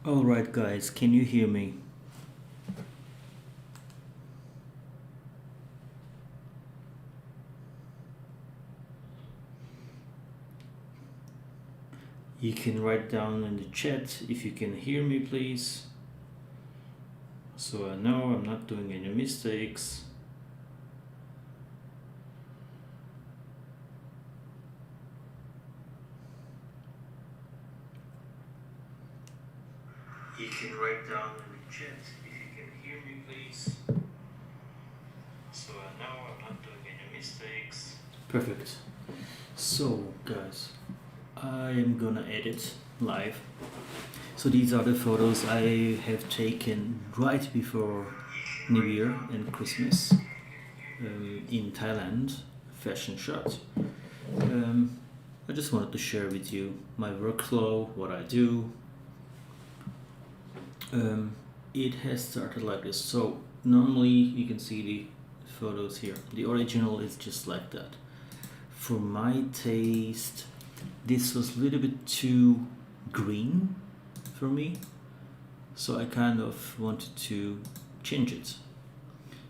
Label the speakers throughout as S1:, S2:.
S1: Alright guys, can you hear me? You can write down in the chat if you can hear me, please, so I know I'm not doing any mistakes. You can write down in the chat if you can hear me, please, so I know I'm not doing any mistakes. Perfect. So guys, I am gonna edit live. So these are the photos I have taken right before New Year and Christmas in Thailand, fashion shot. I just wanted to share with you my workflow, what I do. It has started like this. So normally you can see the photos here. The original is just like that. For my taste, this was a little bit too green for me, so I kind of wanted to change it.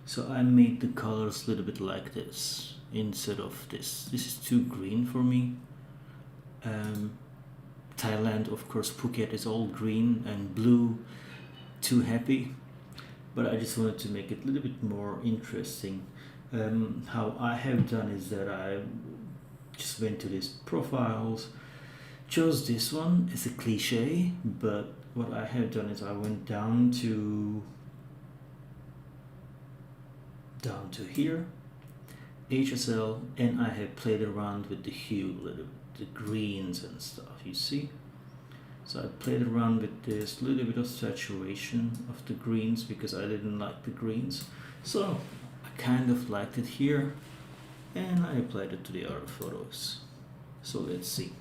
S1: So I made the colors a little bit like this instead of this. This is too green for me. Thailand, of course, Phuket is all green and blue, too happy, but I just wanted to make it a little bit more interesting. How I have done is that I just went to these profiles, chose this one. It's a cliche, but what I have done is I went down to here, HSL, and I have played around with the hue, the greens and stuff, you see. So I played around with this little bit of saturation of the greens because I didn't like the greens, so I kind of liked it here, and I applied it to the other photos. So let's see.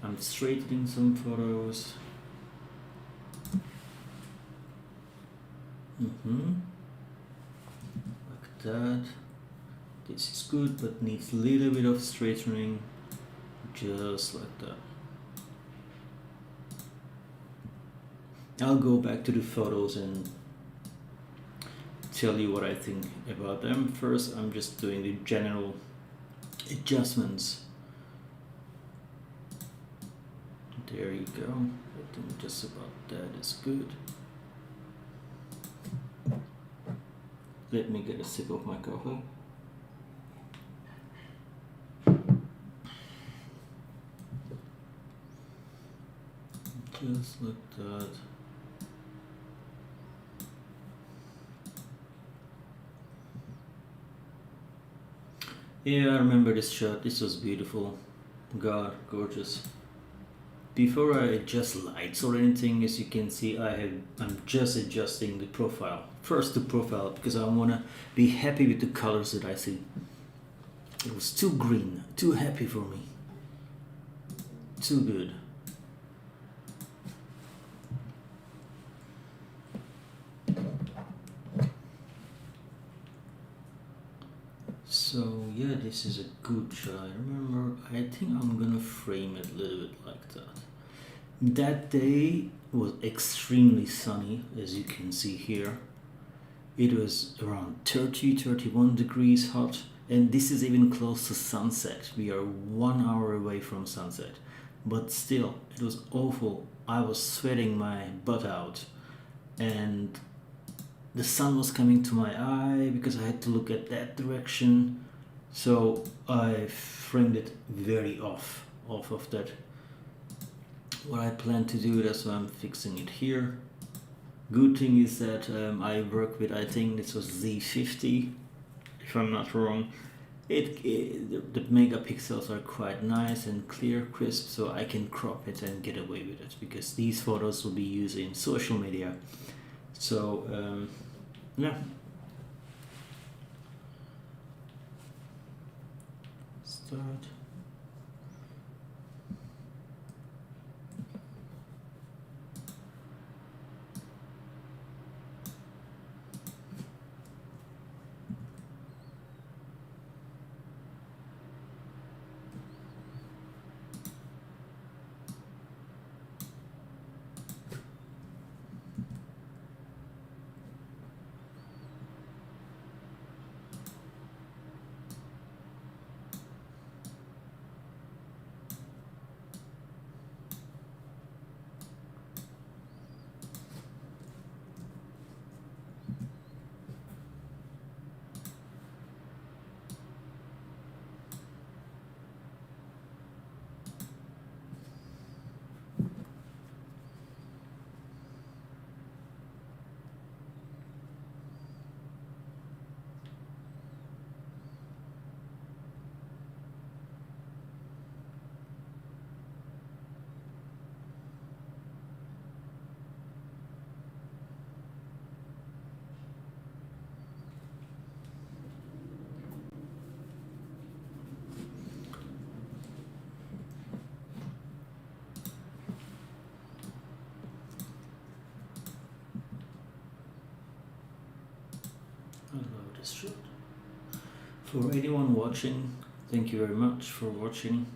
S1: I'm straightening some photos. Like that. This is good, but needs a little bit of straightening, just like that. I'll go back to the photos and tell you what I think about them. First, I'm just doing the general adjustments. There you go. I think just about that is good. Let me get a sip of my coffee. Just like that. Yeah, I remember this shot. This was beautiful. God, gorgeous. Before I adjust lights or anything, as you can see, I'm just adjusting the profile. First the profile, because I want to be happy with the colors that I see. It was too green, too happy for me. Too good. So yeah, this is a good shot. I think I'm gonna frame it a little bit like that. That day was extremely sunny, as you can see here. It was around 30-31 degrees hot, and this is even close to sunset. We are 1 hour away from sunset, but still it was awful. I was sweating my butt out, and the sun was coming to my eye because I had to look at that direction, so I framed it very off of that. What I plan to do, that's why I'm fixing it here. Good thing is that I work with, I think this was Z50, if I'm not wrong. The megapixels are quite nice and clear, crisp, so I can crop it and get away with it because these photos will be used in social media. So yeah. Start. this shot. For anyone watching, thank you very much for watching,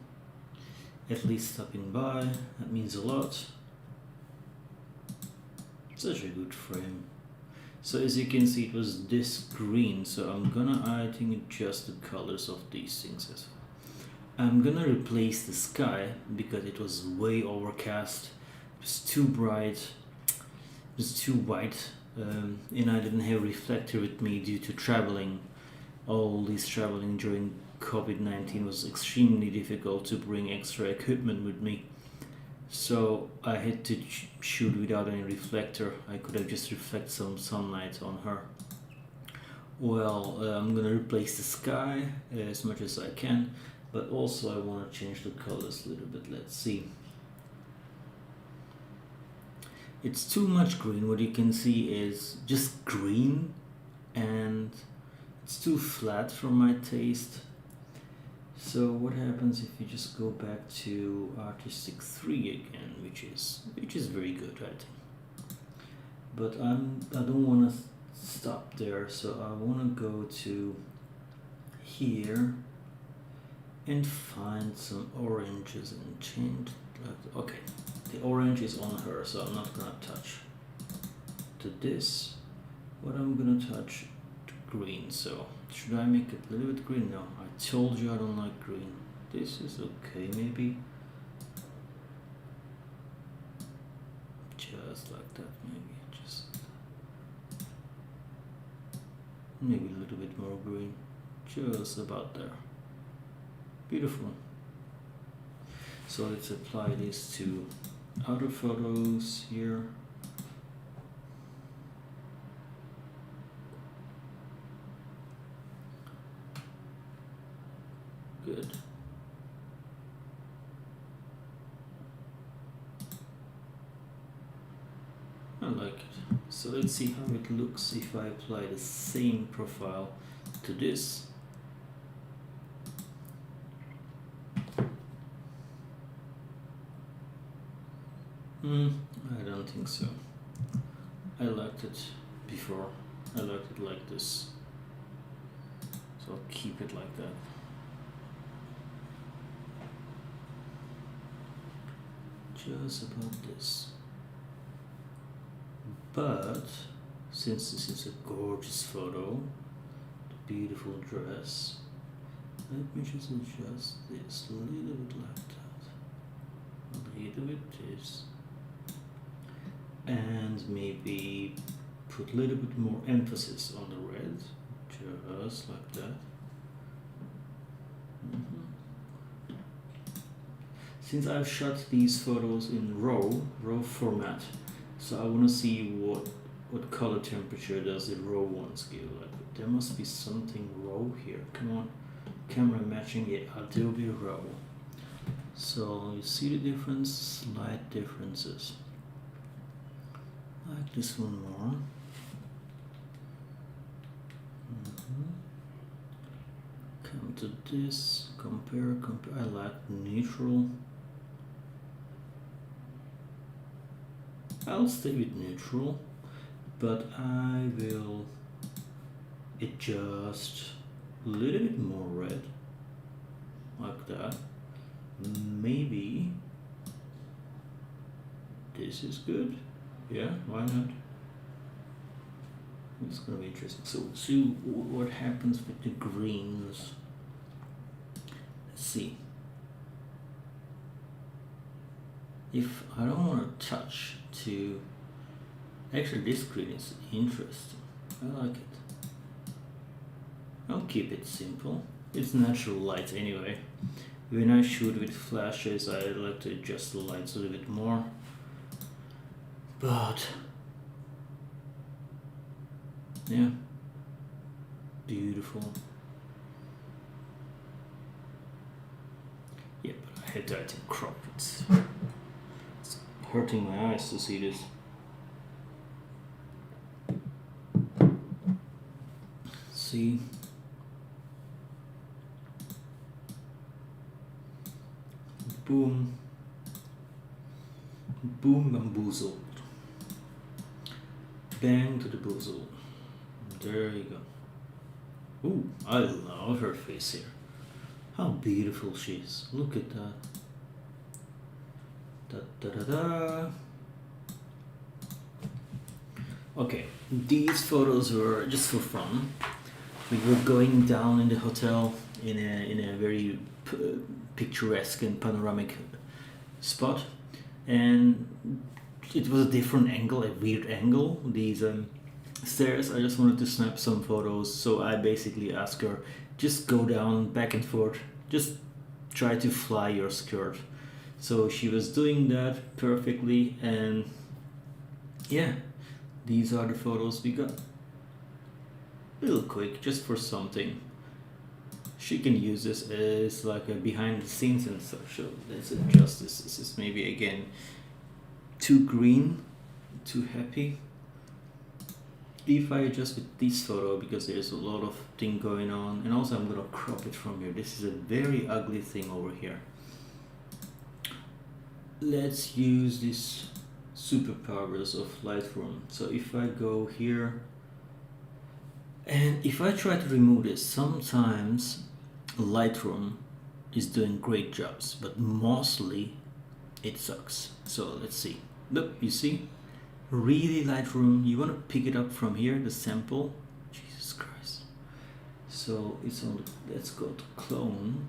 S1: at least stopping by, that means a lot. Such a good frame. So as you can see, it was this green, so I'm gonna, I think, adjust the colors of these things as well. I'm gonna replace the sky because it was way overcast, it was too bright, it was too white, and I didn't have a reflector with me due to traveling. All this traveling during COVID-19 was extremely difficult to bring extra equipment with me. So I had to shoot without any reflector. I could have just reflect some sunlight on her. Well, I'm gonna replace the sky as much as I can, but also I want to change the colors a little bit. Let's see. It's too much green. What you can see is just green, and it's too flat for my taste. So what happens if you just go back to Artistic 3 again, which is very good, I think. But I don't want to stop there, so I want to go to here and find some oranges and change. Okay, the orange is on her, so I'm not gonna touch to this. What I'm gonna touch to green. So should I make it a little bit green? No, I told you I don't like green. This is okay, maybe. Just like that, maybe. Just maybe a little bit more green. Just about there. Beautiful. So let's apply this to other photos here. Good. I like it. So let's see how it looks if I apply the same profile to this. I don't think so. I liked it before. I liked it like this. So I'll keep it like that. Just about this. But since this is a gorgeous photo, the beautiful dress, let me just adjust this a little bit like that. A little bit this. And maybe put a little bit more emphasis on the red, just like that. Since I've shot these photos in RAW format, so I want to see what color temperature does the RAW ones give. Like, there must be something RAW here. Come on, camera matching, yeah, Adobe RAW. So you see the difference, slight differences. Like this one more. Come to this, compare. I like neutral. I'll stay with neutral, but I will adjust a little bit more red, like that. Maybe this is good. Yeah, why not? It's gonna be interesting. So see what happens with the greens. Let's see. If I don't want to touch to, actually this green is interesting. I like it. I'll keep it simple. It's natural light anyway. When I shoot with flashes, I like to adjust the lights a little bit more. But yeah, beautiful. Yeah, but I had to crop it. It's hurting my eyes to see this. See? Boom. Boom bamboozled. Bang to the boozle. There you go. Ooh, I love her face here. How beautiful she is. Look at that. Da da da da. Okay, these photos were just for fun. We were going down in the hotel in a very picturesque and panoramic spot, and it was a different angle, a weird angle. These stairs. I just wanted to snap some photos, so I basically asked her, just go down back and forth, just try to fly your skirt. So she was doing that perfectly, and yeah, these are the photos we got. Real quick, just for something. She can use this as like a behind the scenes and stuff. So let's adjust this. This is maybe again too green, too happy. If I adjust with this photo, because there's a lot of thing going on, and also I'm gonna crop it from here. This is a very ugly thing over here. Let's use this superpowers of Lightroom. So if I go here, and if I try to remove this, sometimes Lightroom is doing great jobs, but mostly it sucks. So let's see. Look, you see? Really, Lightroom, you want to pick it up from here, the sample. Jesus Christ. So it's on the, let's go to clone.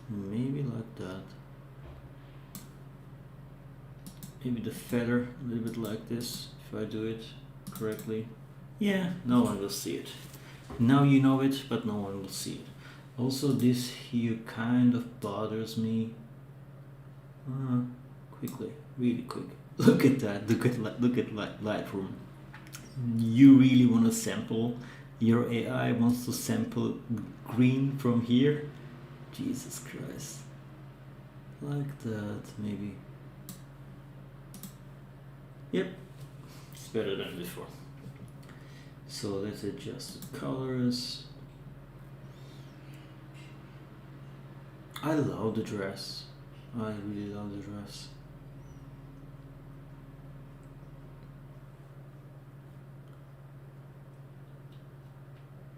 S1: Maybe like that. Maybe the feather a little bit like this, if I do it correctly. Yeah, no one will see it. Now you know it, but no one will see it. Also, this here kind of bothers me. Quickly, really quick. Look at that. Look at Lightroom. You really want to sample? Your AI wants to sample green from here? Jesus Christ. Like that, maybe. Yep, it's better than before. So let's adjust the colors. I love the dress. I really love the dress.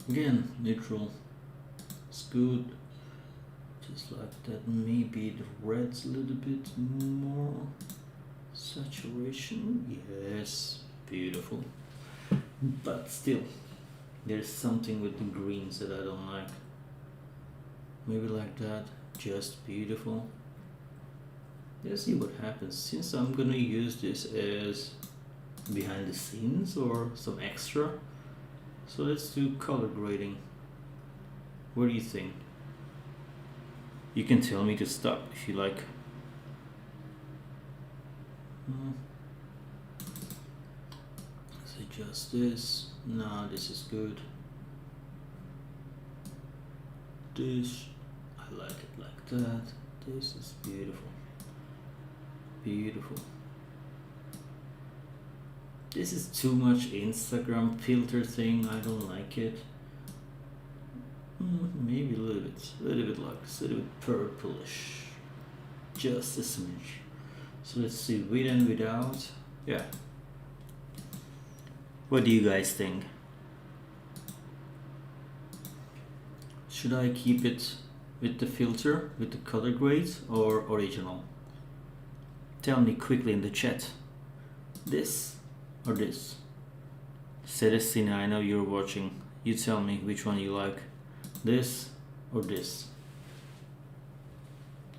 S1: Again, neutral. It's good. Just like that. Maybe the red's a little bit more saturation. Yes, beautiful. But still, there's something with the greens that I don't like. Maybe like that. Just beautiful. Let's see what happens. Since I'm gonna use this as behind the scenes or some extra, so let's do color grading. What do you think? You can tell me to stop if you like. Let's adjust this. No, this is good. This, I like it like that. This is beautiful. Beautiful. This is too much Instagram filter thing. I don't like it. Maybe a little bit like this, a little bit purplish. Just a smidge. So let's see, with and without. Yeah. What do you guys think? Should I keep it with the filter, with the color grade, or original? Tell me quickly in the chat. This or this? Celestina, I know you're watching. You tell me which one you like. This or this?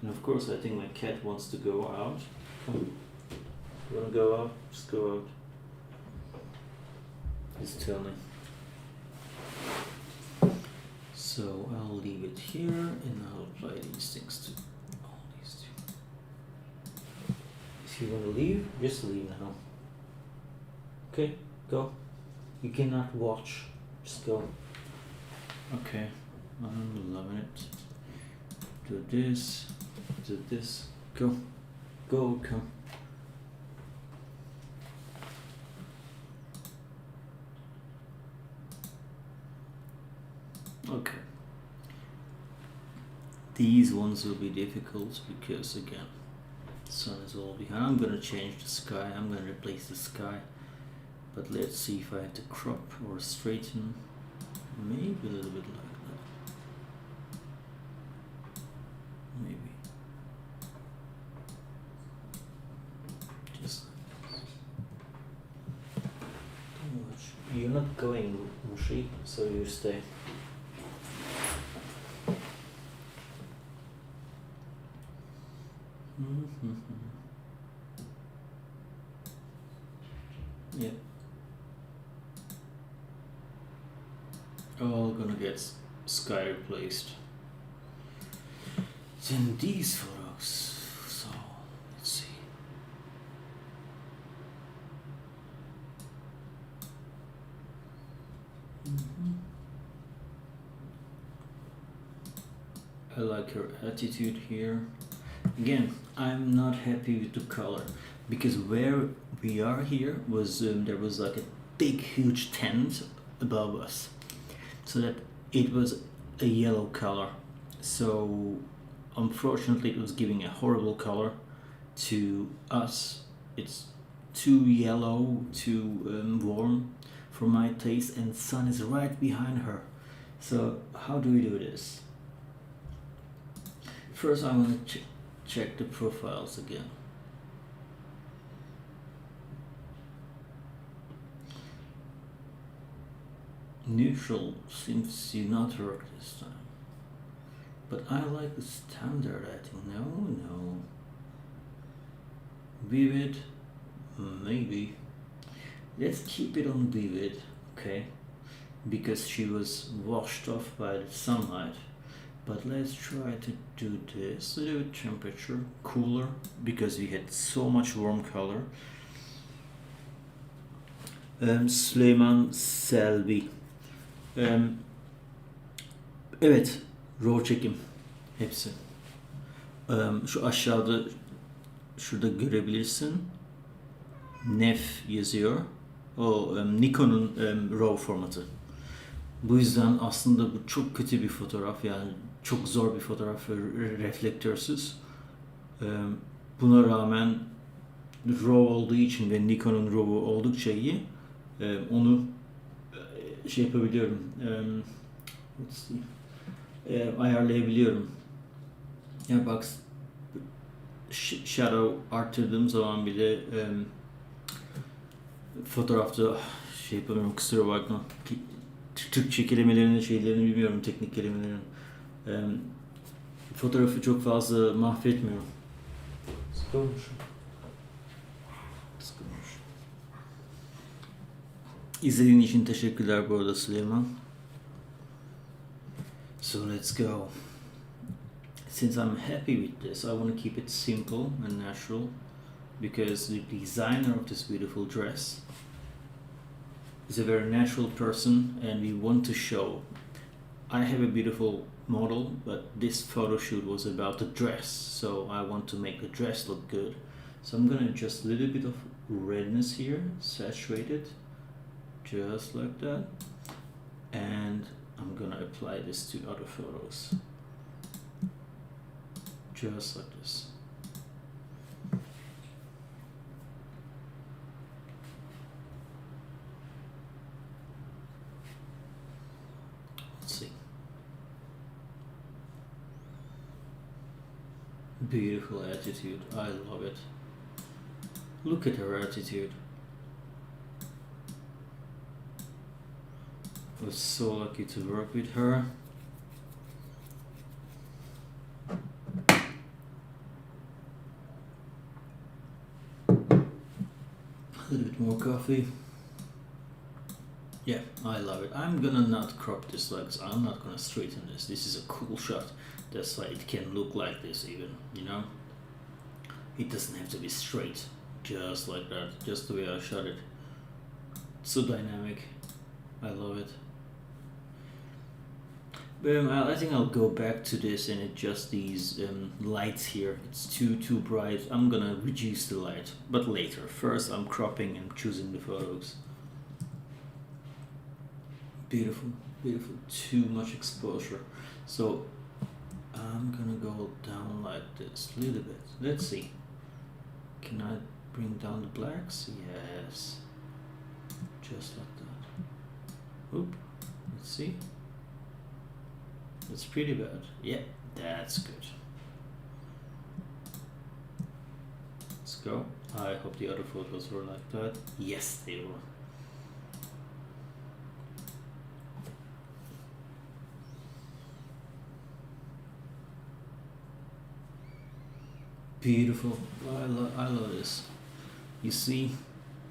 S1: And of course, I think my cat wants to go out. Come. You wanna go out? Just go out. Just tell me. So I'll leave it here and I'll apply these things to all these two. If you want to leave, just leave now. Okay, go. You cannot watch. Just go. Okay, I'm loving it. Do this. Do this. Go. Go, come. Okay. These ones will be difficult because again, the sun is all behind. I'm gonna change the sky. I'm gonna replace the sky. But let's see if I have to crop or straighten. Maybe be a little bit like that. Maybe. Just too much. You're not going mushy, so you stay. Yeah. All gonna get sky replaced. Then these photos. So let's see. I like her attitude here. Again, I'm not happy with the color because where we are here was there was like a big huge tent above us, so that it was a yellow color. So unfortunately it was giving a horrible color to us. It's too yellow, too warm for my taste, and sun is right behind her. So how do we do this? First I want to check the profiles again. Neutral seems to not work this time. But I like the standard, I think. No. Vivid, maybe. Let's keep it on vivid, okay? Because she was washed off by the sunlight. But let's try to do this. A little bit temperature, cooler, because we had so much warm color. Süleyman Selvi. Evet, raw çekim hepsi. Şu aşağıda şurada görebilirsin. Nef yazıyor. O Nikon'un raw formatı. Bu yüzden aslında bu çok kötü bir fotoğraf, yani çok zor bir fotoğraf ve reflektörsüz. Buna rağmen raw olduğu için ve Nikon'un raw'u oldukça iyi. Onu şey yapabiliyorum. Ayarlayabiliyorum. Yani bak, shadow arttırdığım zaman bile fotoğrafta şey yapamıyorum, kusura bakma. Türkçe kelimelerini, şeylerini bilmiyorum, teknik kelimelerini. Fotoğrafı çok fazla mahvetmiyorum. Sıkılmış. İzlediğin için teşekkürler bu arada Süleyman. So let's go. Since I'm happy with this, I want to keep it simple and natural because the designer of this beautiful dress is a very natural person and we want to show. I have a beautiful model, but this photo shoot was about the dress, so I want to make the dress look good. So I'm gonna adjust a little bit of redness here, saturate it, just like that, and I'm gonna apply this to other photos, just like this. Let's see. Beautiful attitude, I love it. Look at her attitude. I was so lucky to work with her. A little bit more coffee. Yeah, I love it. I'm gonna not crop this legs. I'm not gonna straighten this. This is a cool shot. That's why it can look like this even, you know? It doesn't have to be straight. Just like that. Just the way I shot it. So dynamic. I love it. I think I'll go back to this and adjust these lights here. It's too bright. I'm gonna reduce the light, but later. First I'm cropping and choosing the photos. Beautiful, beautiful. Too much exposure. So I'm gonna go down like this a little bit. Let's see. Can I bring down the blacks? Yes. Just like that. Oop. Let's see. That's pretty bad. Yeah, that's good. Let's go. I hope the other photos were like that. Yes, they were. Beautiful. I love this. You see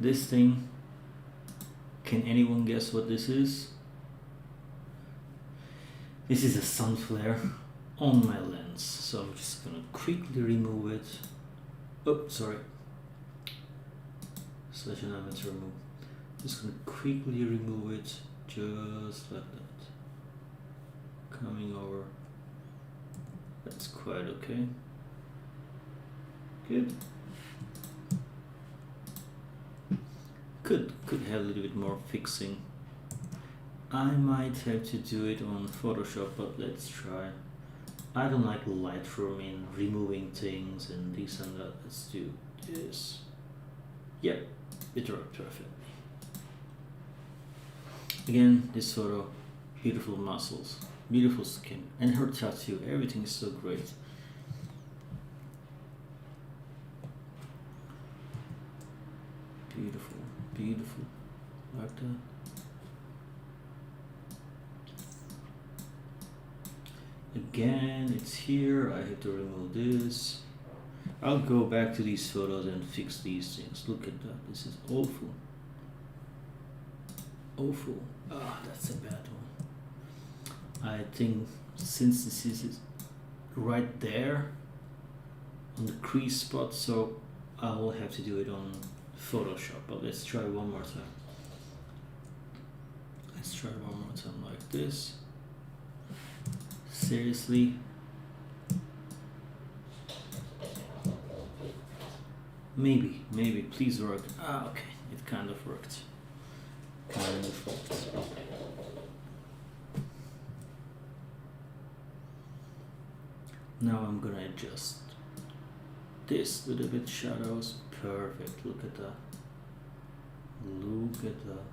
S1: this thing? Can anyone guess what this is? This is a sun flare on my lens. So I'm just gonna quickly remove it. Oh, sorry. Such an amateur remove. Just gonna quickly remove it, just like that. Coming over. That's quite okay. Good. Could have a little bit more fixing. I might have to do it on Photoshop, but let's try. I don't like Lightroom in removing things and this and that. Let's do this. Yep, it worked perfectly. Again, this photo, beautiful muscles, beautiful skin, and her tattoo, everything is so great. Beautiful, beautiful, like that. Again, it's here. I have to remove this. I'll go back to these photos and fix these things. Look at that. This is awful. Awful. Ah, that's a bad one. I think since this is right there on the crease spot, so I will have to do it on Photoshop. But let's try one more time. Let's try one more time like this. Seriously? Maybe, please work. Ah, okay, it kind of worked. Now I'm gonna adjust this little bit, shadows. Perfect, look at that. Look at that.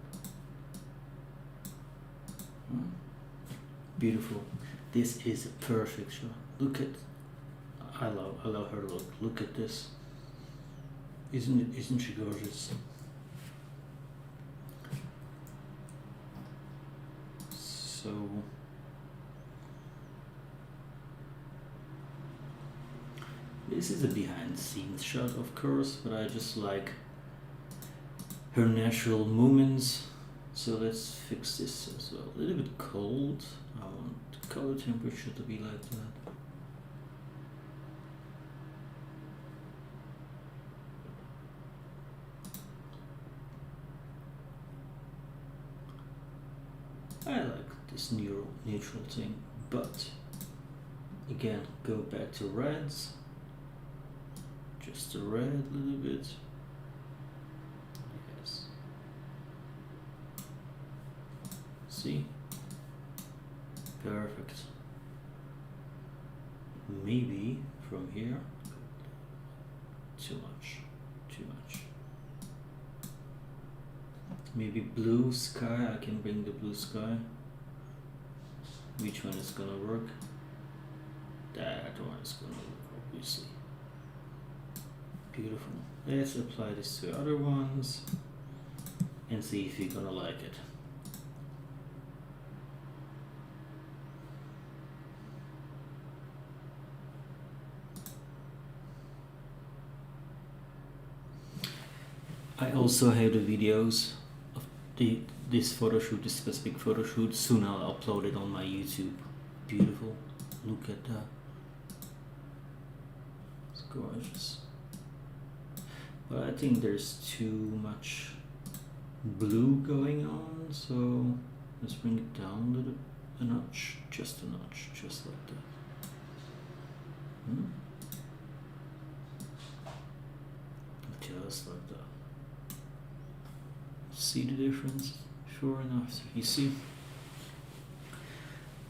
S1: Beautiful. This is a perfect shot. Look at, I love her look. Look at this. Isn't she gorgeous? So this is a behind the scenes shot, of course, but I just like her natural movements. So let's fix this as well. A little bit cold. I want the color temperature to be like that. I like this neutral thing, but again, go back to reds. Just a red a little bit. Yes. See? Perfect. Maybe from here. Too much. Maybe blue sky. I can bring the blue sky. Which one is gonna work? That one is gonna work, obviously. Beautiful. Let's apply this to other ones and see if you're gonna like it. I also have the videos of this photo shoot, this specific photo shoot. Soon I'll upload it on my YouTube. Beautiful. Look at that. It's gorgeous. But I think there's too much blue going on, so let's bring it down a notch, just like that. Just like that. See the difference? Sure enough, you see?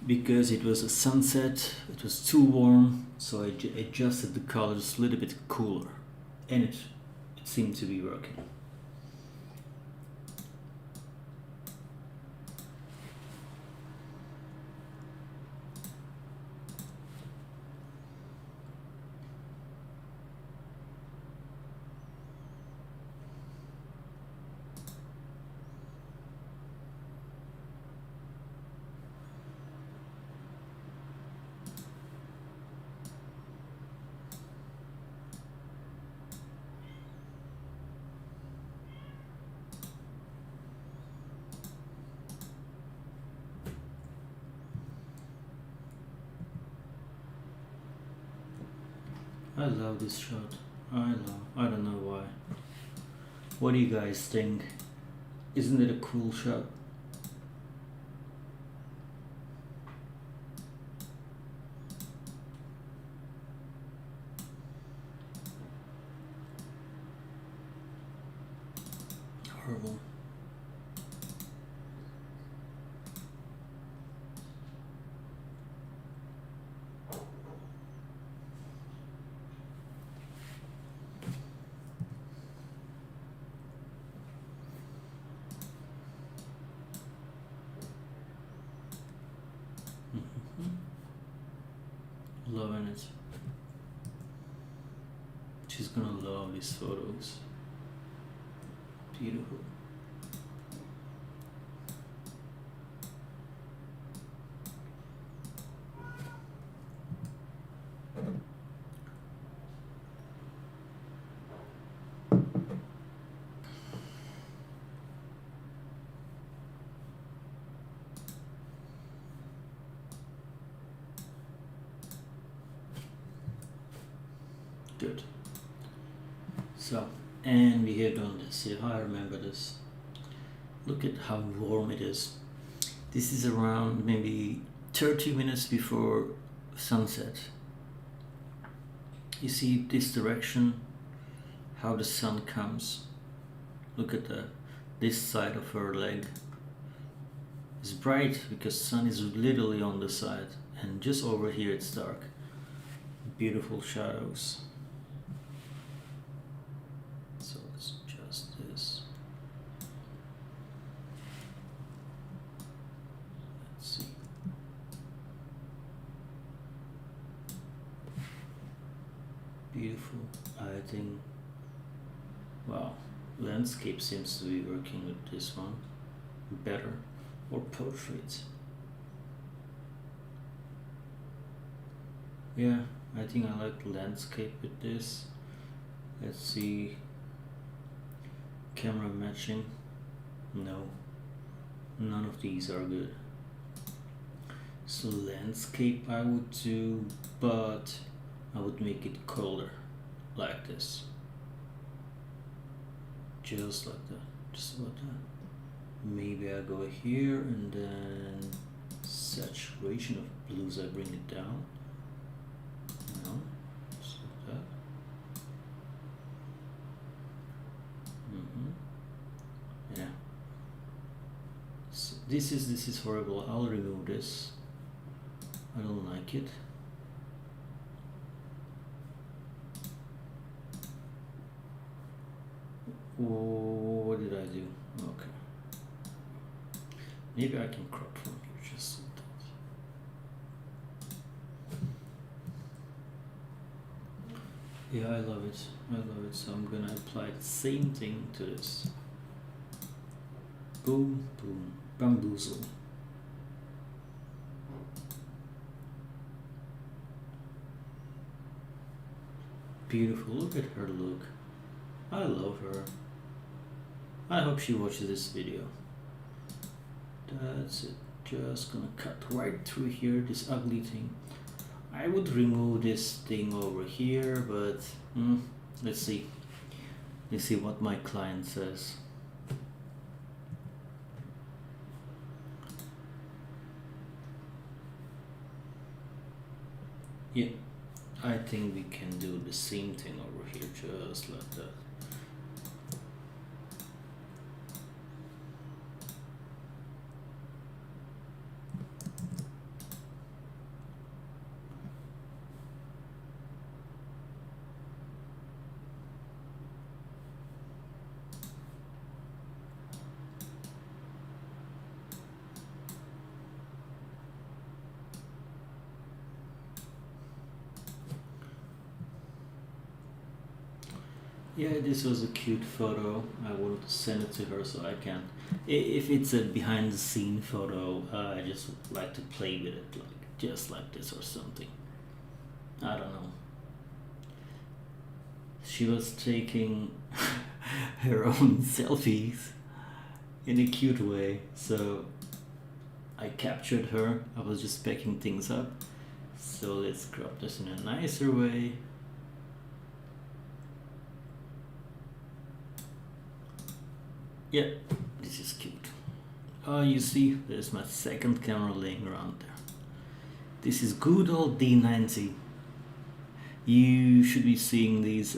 S1: Because it was a sunset, it was too warm, so I adjusted the colors a little bit cooler, and it seemed to be working. I love this shot. I don't know why. What do you guys think? Isn't it a cool shot? Horrible. Loving it. She's gonna love these photos. Beautiful. Good. So, and we have done this. Yeah, I remember this. Look at how warm it is. This is around maybe 30 minutes before sunset. You see this direction, how the sun comes. Look at this side of her leg. It's bright because sun is literally on the side, and just over here it's dark. Beautiful shadows. So it's just this. Let's see. Beautiful. I think, wow, landscape seems to be working with this one better, or portraits. Yeah, I think I like landscape with this. Let's see. Camera matching. No, none of these are good. So landscape I would do, but I would make it colder, like this. Just like that, just like that. Maybe I go here and then saturation of blues, I bring it down. No, just like that. Yeah. So this is horrible. I'll remove this. I don't like it. Oh, what did I do? Okay. Maybe I can crop from here just like that. Yeah, I love it. I love it. So I'm gonna apply the same thing to this. Boom, boom, bamboozle. Beautiful. Look at her look. I love her. I hope she watches this video. That's it. Just gonna cut right through here, this ugly thing. I would remove this thing over here, but let's see. Let's see what my client says. Yeah, I think we can do the same thing over here, just like that. Yeah, this was a cute photo. I wanted to send it to her so I can. If it's a behind the scene photo, I just like to play with it, like just like this or something. I don't know. She was taking her own selfies in a cute way, so I captured her. I was just picking things up. So let's crop this in a nicer way. Yeah, this is cute. Oh, you see, there's my second camera laying around there. This is good old D90. You should be seeing these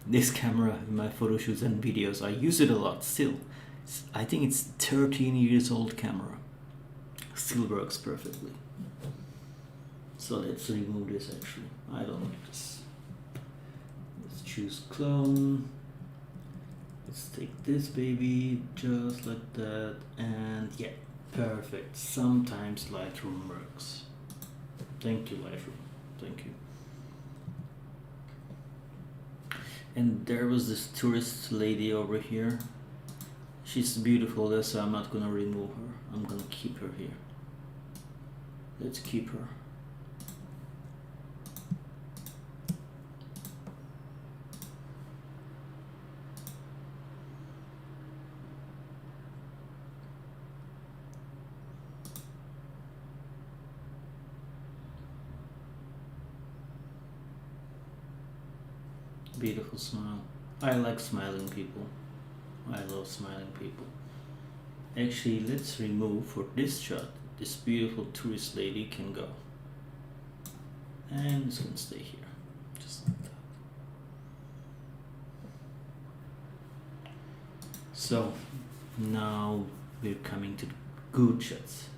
S1: this camera in my photo shoots and videos. I use it a lot still. I think it's 13 years old camera. Still works perfectly. So let's remove this actually. I don't like this. Let's choose clone. Let's take this baby just like that, and yeah, perfect. Sometimes Lightroom works. Thank you, Lightroom. Thank you. And there was this tourist lady over here. She's beautiful, so I'm not gonna remove her. I'm gonna keep her here. Let's keep her. Beautiful smile. I like smiling people. I love smiling people. Actually, let's remove for this shot. This beautiful tourist lady can go. And it's gonna stay here. Just like that. So now we're coming to the good shots.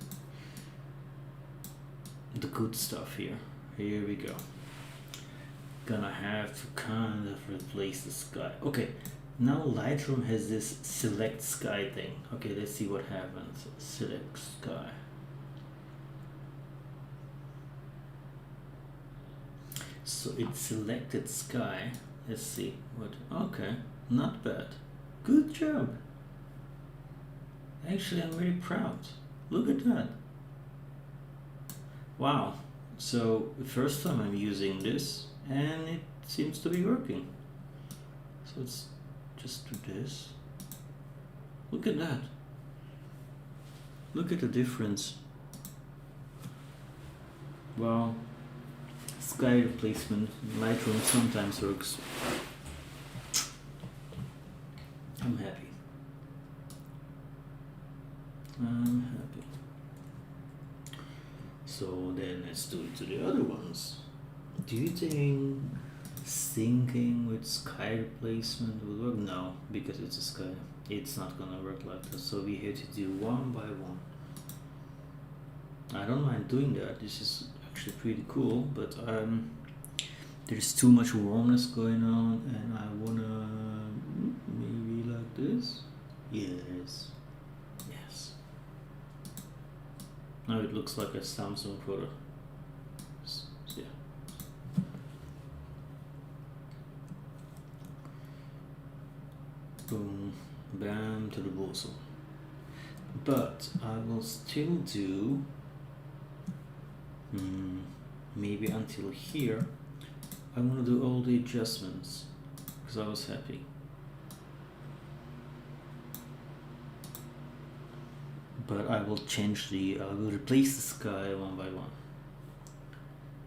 S1: The good stuff here. Here we go. Gonna have to kind of replace the sky. Okay, now Lightroom has this select sky thing. Okay, let's see what happens. Select sky. So it selected sky. Let's see what. Okay, not bad. Good job. Actually, I'm very proud. Look at that. Wow. So the first time I'm using this, and it seems to be working. So let's just do this. Look at that. Look at the difference. Wow. Sky replacement. Lightroom sometimes works. I'm happy. I'm happy. So then let's do it to the other ones. Do you think syncing with sky replacement will work? No, because it's a sky. It's not gonna work like that. So we have to do one by one. I don't mind doing that. This is actually pretty cool, but there's too much warmness going on, and I wanna maybe like this. Yes, yes. Now it looks like a Samsung photo. Yeah. Boom, bam to the bullseye. But I will still do maybe until here. I want to do all the adjustments because I was happy. But I will change I will replace the sky one by one.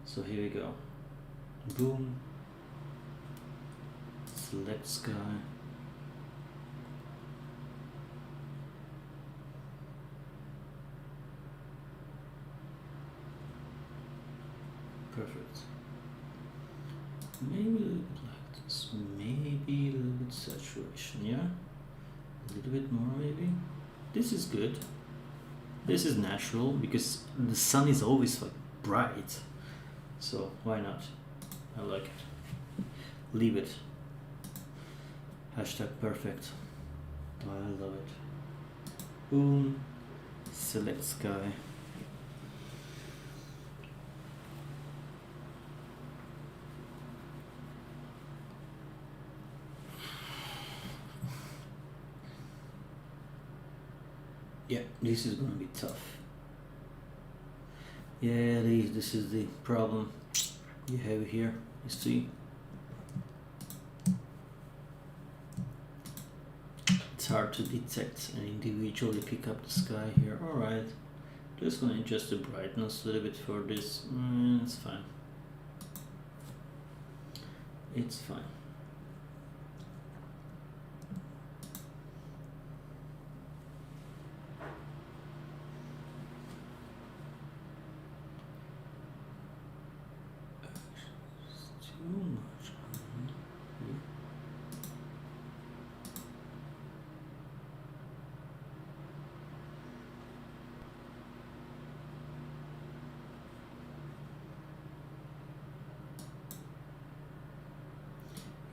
S1: So here we go. Boom. Select sky. Perfect. Maybe a little bit like this. Maybe a little bit saturation, yeah? A little bit more maybe. This is good. This is natural because the sun is always like bright. So why not? I like it. Leave it. Hashtag perfect. I love it. Boom. Select sky. Yeah, this is gonna be tough. Yeah, this is the problem you have here. You see? It's hard to detect and individually pick up the sky here. Alright, just gonna adjust the brightness a little bit for this. It's fine. It's fine.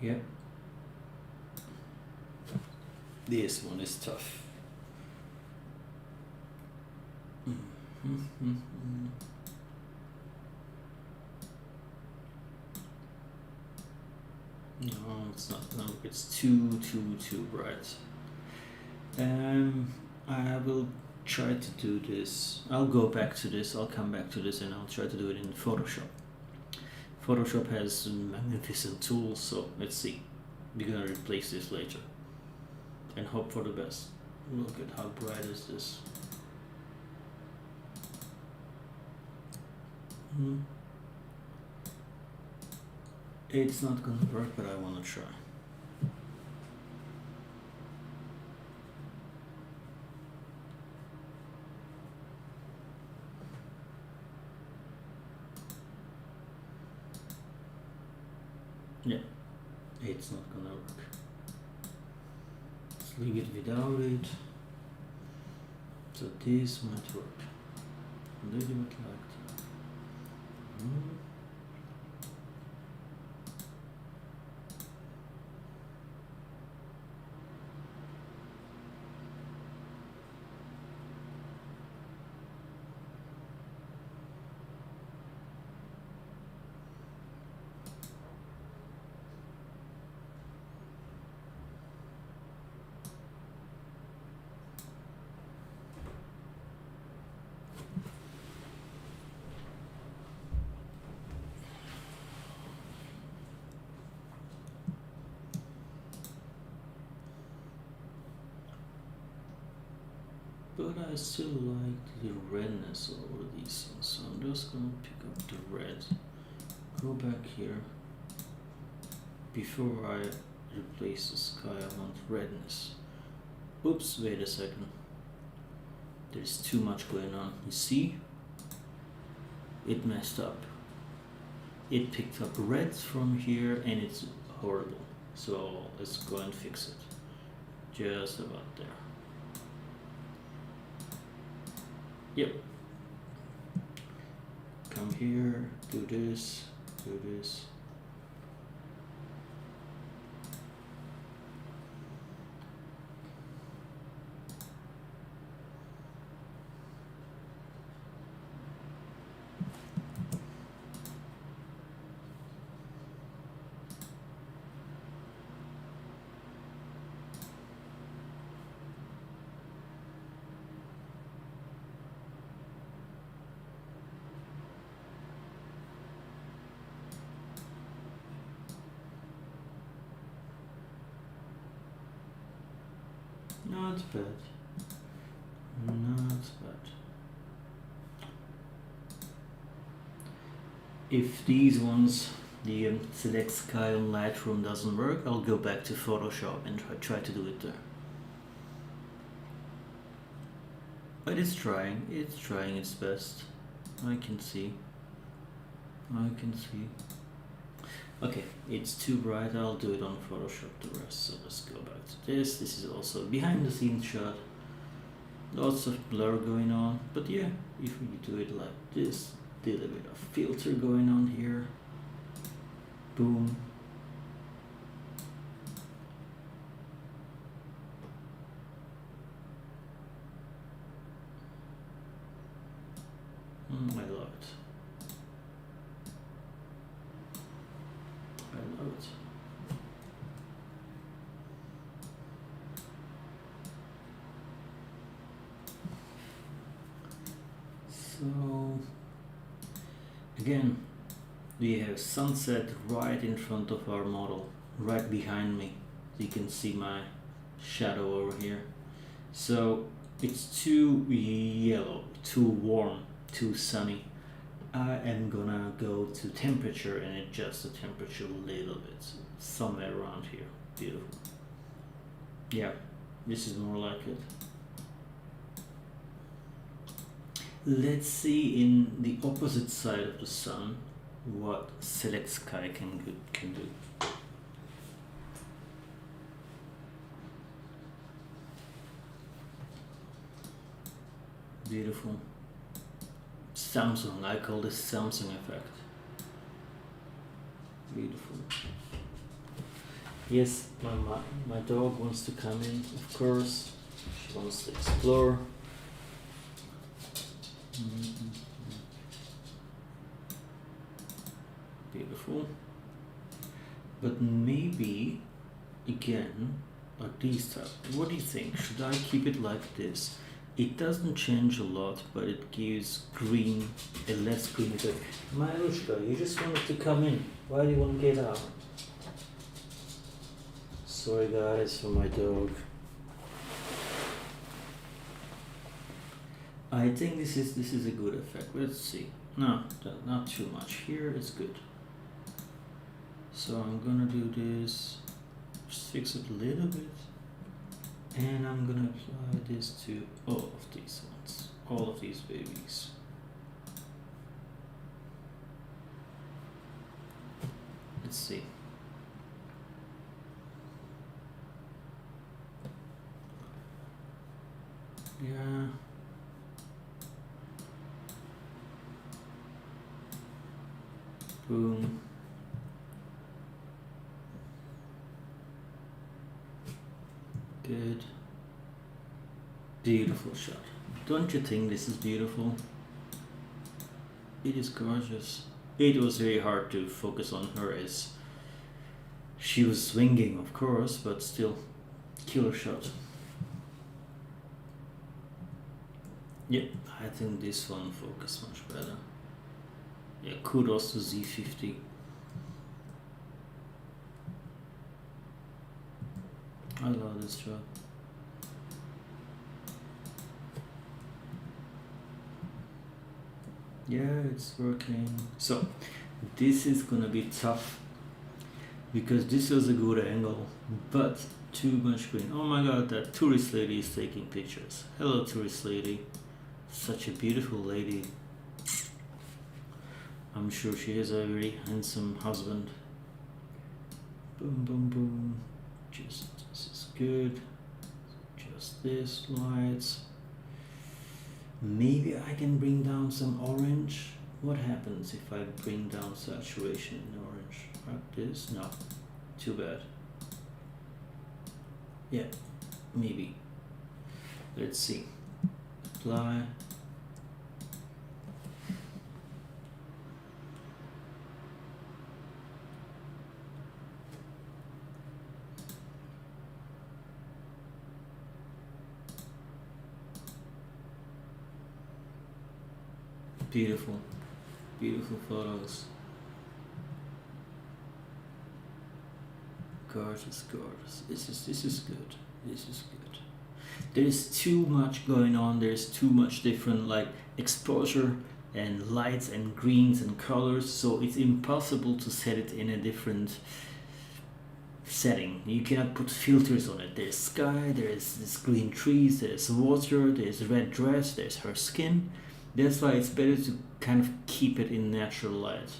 S1: Yep. This one is tough. No, it's not. No, it's too bright. I will try to do this. I'll go back to this. I'll come back to this, and I'll try to do it in Photoshop. Photoshop has magnificent tools, so let's see. We're gonna replace this later, and hope for the best. Look at how bright is this. It's not gonna work, but I wanna try. Yeah, it's not gonna work. Let's leave it without it. So this might work. A little bit like that. But I still like the redness over these things, so I'm just gonna pick up the red. Go back here. Before I replace the sky, I want redness. Oops, wait a second. There's too much going on. You see? It messed up. It picked up red from here and it's horrible. So let's go and fix it. Just about there. Yep. Come here, do this, do this. Not bad. Not bad. If these ones, the select sky on Lightroom doesn't work, I'll go back to Photoshop and try to do it there. But it's trying its best. I can see. Okay, it's too bright, I'll do it on Photoshop the rest, so let's go back to this. This is also a behind the scenes shot. Lots of blur going on, but yeah, if we do it like this, a little bit of filter going on here. Boom. I love it. I love it. So again, we have sunset right in front of our model, right behind me. You can see my shadow over here. So it's too yellow, too warm, too sunny. I am gonna go to temperature and adjust the temperature a little bit, somewhere around here. Beautiful. Yeah, this is more like it. Let's see in the opposite side of the sun what select sky can do. Beautiful. Samsung, I call this Samsung effect. Beautiful. Yes, my dog wants to come in, of course. She wants to explore. Mhm. Beautiful. But maybe, again, like these type. What do you think? Should I keep it like this? It doesn't change a lot, but it gives green, a less green effect. Marushka, you just wanted to come in. Why do you want to get out? Sorry guys for my dog. I think this is a good effect. Let's see. No, not too much. Here it's good. So I'm gonna do this, just fix it a little bit, and I'm gonna apply this to all of these ones, all of these babies. Let's see. Yeah. Boom. Good. Beautiful shot. Don't you think this is beautiful? It is gorgeous. It was very hard to focus on her as she was swinging, of course, but still, killer shot. Yeah, I think this one focused much better. Yeah, kudos to Z50. I love this shot. Yeah, it's working. So, this is gonna be tough because this was a good angle, but too much green. Oh my god, that tourist lady is taking pictures. Hello, tourist lady. Such a beautiful lady. I'm sure she has a very handsome husband. Boom, boom, boom. Just this is good. Just this lights. Maybe I can bring down some orange. What happens if I bring down saturation in orange? Like this? No. Too bad. Yeah, maybe. Let's see. Apply. Beautiful, beautiful photos. Gorgeous, gorgeous. This is good. This is good. There is too much going on. There's too much different like exposure and lights and greens and colors. So it's impossible to set it in a different setting. You cannot put filters on it. There's sky. There's this green trees. There's water. There's red dress. There's her skin. That's why it's better to kind of keep it in natural light.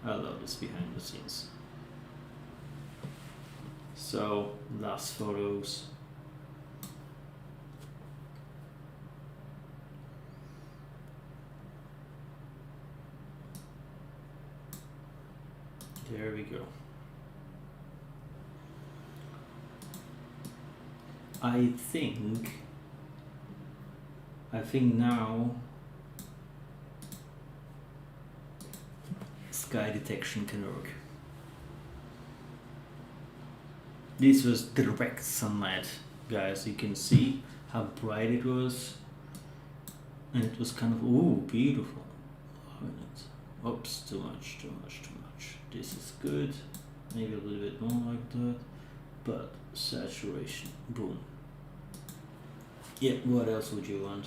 S1: I love this behind the scenes. So, last photos. There we go. I think now sky detection can work. This was direct sunlight, guys. You can see how bright it was, and it was kind of beautiful. Oops, too much. This is good. Maybe a little bit more like that, but saturation, boom. Yeah. What else would you want?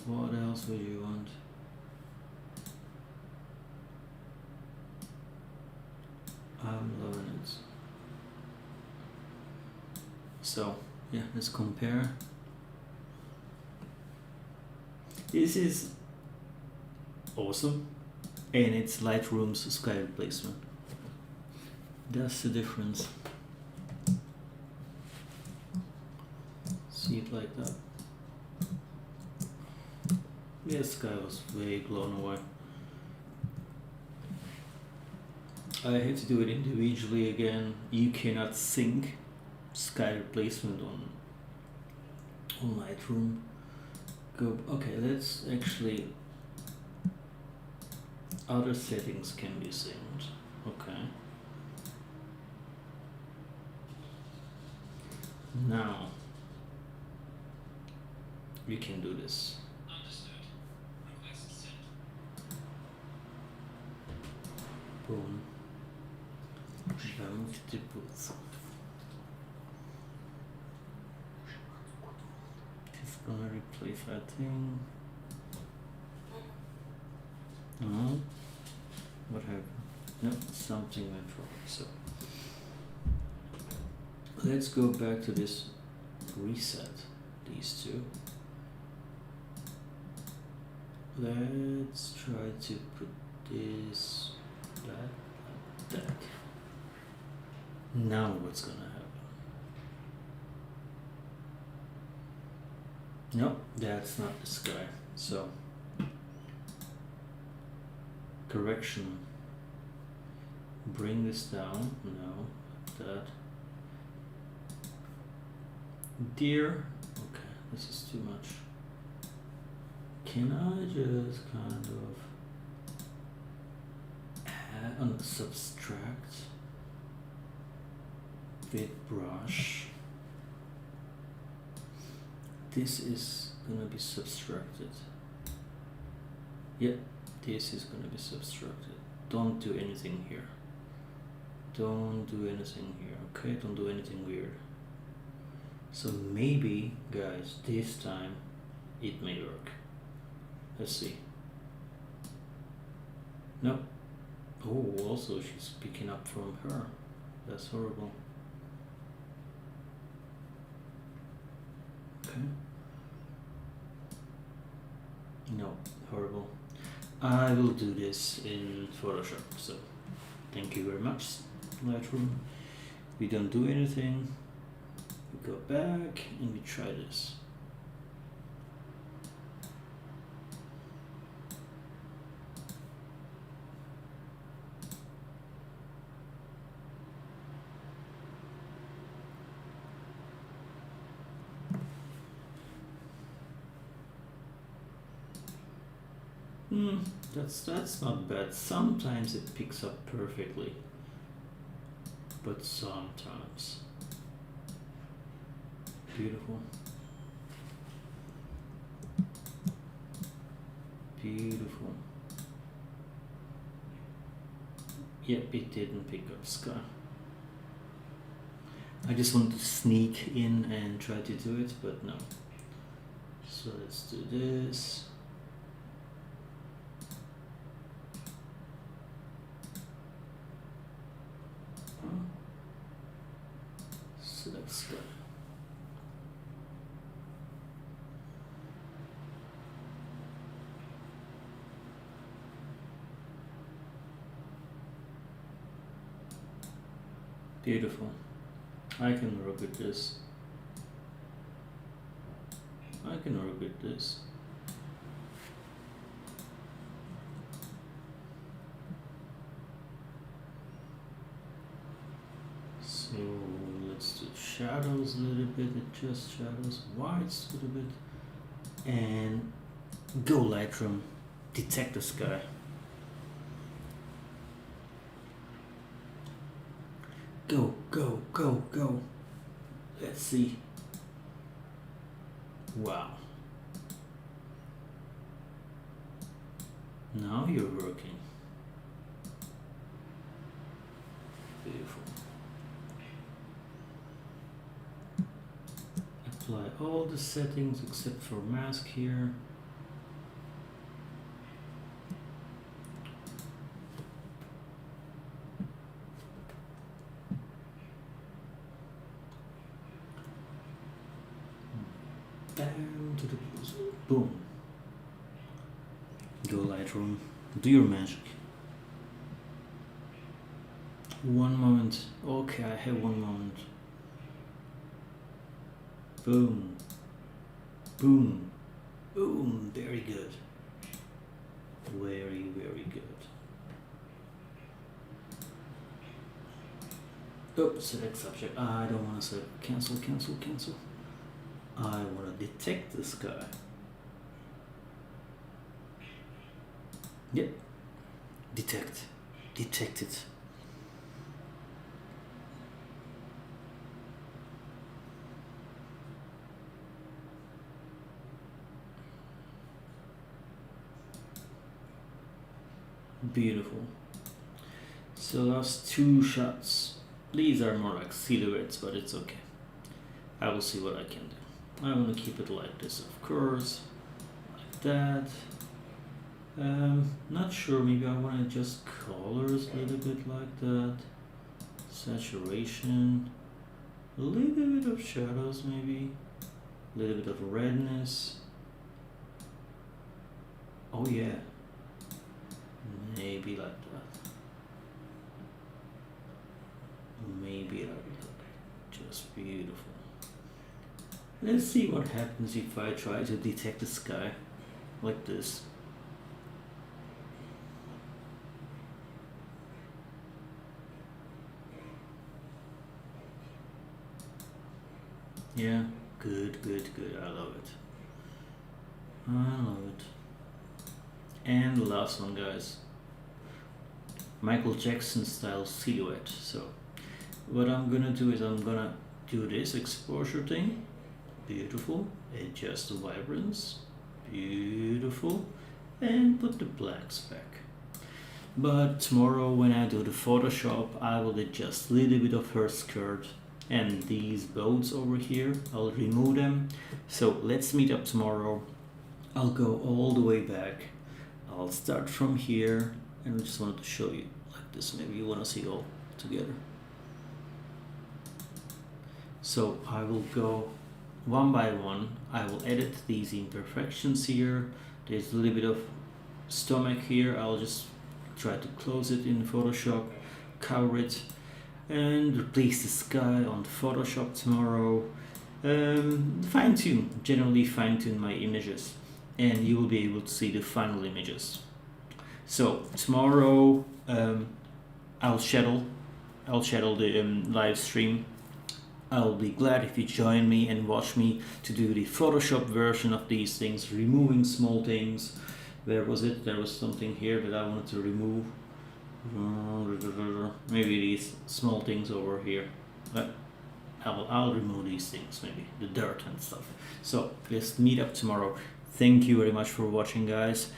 S1: What else would you want? I'm loving it. So yeah, let's compare. This is awesome, and it's Lightroom's sky replacement. That's the difference. See it like that. Yeah, sky was way blown away. I have to do it individually again. You cannot sync sky replacement on Lightroom. Go. Okay, let's actually. Other settings can be synced. Okay. Now we can do this.
S2: Understood. Request sent.
S1: Boom. Move the booth. It's gonna replace that thing. No. What happened? No, something went wrong. So let's go back to this reset. These two. Let's try to put this like that. Now what's gonna happen? No, that's not the sky. So correction. Bring this down. No, that. Dear. Okay, this is too much. Can I just kind of add on subtract with brush? This is gonna be subtracted. Yep, this is gonna be subtracted. Don't do anything here. Don't do anything here, okay? Don't do anything weird. So maybe, guys, this time it may work. Let's see. No. Oh, also she's picking up from her. That's horrible. Okay. No, horrible. I will do this in Photoshop. So, thank you very much, Lightroom. We don't do anything. We go back and we try this. That's not bad. Sometimes it picks up perfectly, but sometimes. Beautiful. Beautiful. Yep, it didn't pick up sky. I just wanted to sneak in and try to do it, but no. So let's do this. Select sky. Beautiful. I can work with this. I can work with this. So let's do shadows a little bit, adjust shadows, whites a little bit, and go Lightroom, detect the sky. Go, go, go, go. Let's see. Wow. Now you're working. Beautiful. Apply all the settings except for mask here. Down to the boom. Go Lightroom. Do your magic. One moment. Okay, I have one moment. Boom. Boom. Boom. Very good. Very, very good. Oops, select subject. I don't want to say cancel. I want to detect this guy. Yep. Detected. Beautiful. So last two shots. These are more like silhouettes, but it's okay. I will see what I can do. I want to keep it like this, of course. Like that. Not sure, maybe I want to adjust colors a little bit like that. Saturation. A little bit of shadows maybe. A little bit of redness. Oh yeah. Maybe like that. Maybe like that. Just beautiful. Let's see what happens if I try to detect the sky like this. Yeah, good. I love it. And the last one, guys. Michael Jackson style silhouette. So what I'm gonna do is I'm gonna do this exposure thing. Beautiful. Adjust the vibrance. Beautiful. And put the blacks back. But tomorrow when I do the Photoshop, I will adjust a little bit of her skirt and these bows over here. I'll remove them. So let's meet up tomorrow. I'll go all the way back. I'll start from here and I just wanted to show you like this. Maybe you want to see all together. So I will go one by one. I will edit these imperfections here. There's a little bit of stomach here. I'll just try to close it in Photoshop, cover it, and replace the sky on Photoshop tomorrow. Generally fine tune my images, and you will be able to see the final images. So tomorrow I'll schedule the live stream. I'll be glad if you join me and watch me to do the Photoshop version of these things, removing small things. Where was it? There was something here that I wanted to remove. Maybe these small things over here. But I'll remove these things, maybe the dirt and stuff. So let's meet up tomorrow. Thank you very much for watching, guys.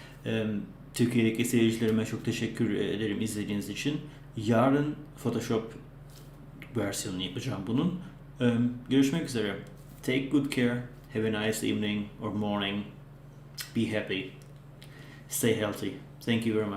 S1: Türkiye'deki seyircilerime çok teşekkür ederim izlediğiniz için. Yarın Photoshop versiyonunu yapacağım bunun. Görüşmek üzere. Take good care. Have a nice evening or morning. Be happy. Stay healthy. Thank you very much.